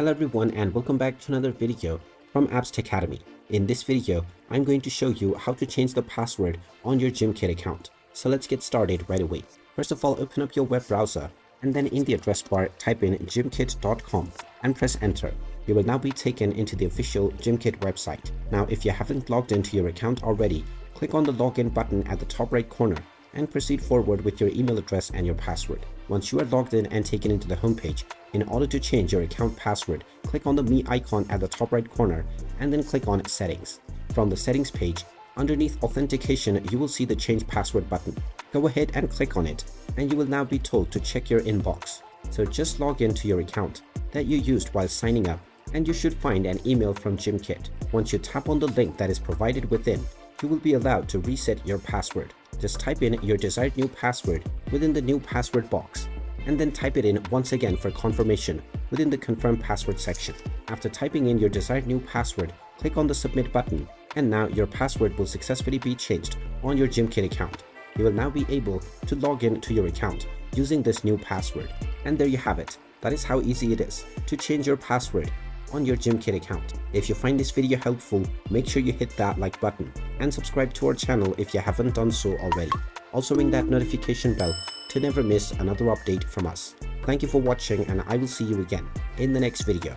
Hello everyone and welcome back to another video from Apps Academy. In this video, I'm going to show you how to change the password on your Gimkit account. So let's get started right away. First of all, open up your web browser and then in the address bar, type in gimkit.com and press enter. You will now be taken into the official Gimkit website. Now, if you haven't logged into your account already, click on the login button at the top right corner and proceed forward with your email address and your password. Once you are logged in and taken into the homepage, in order to change your account password, click on the Me icon at the top right corner and then click on Settings. From the Settings page, underneath Authentication, you will see the Change Password button. Go ahead and click on it, and you will now be told to check your inbox. So just log into your account that you used while signing up, and you should find an email from Gimkit. Once you tap on the link that is provided within, you will be allowed to reset your password. Just type in your desired new password within the new password box, and then type it in once again for confirmation within the confirm password section. After typing in your desired new password, click on the submit button, and now your password will successfully be changed on your Gimkit account. You will now be able to log in to your account using this new password. And there you have it. That is how easy it is to change your password on your Gimkit account. If you find this video helpful, make sure you hit that like button and subscribe to our channel if you haven't done so already. Also ring that notification bell to never miss another update from us. Thank you for watching, and I will see you again in the next video.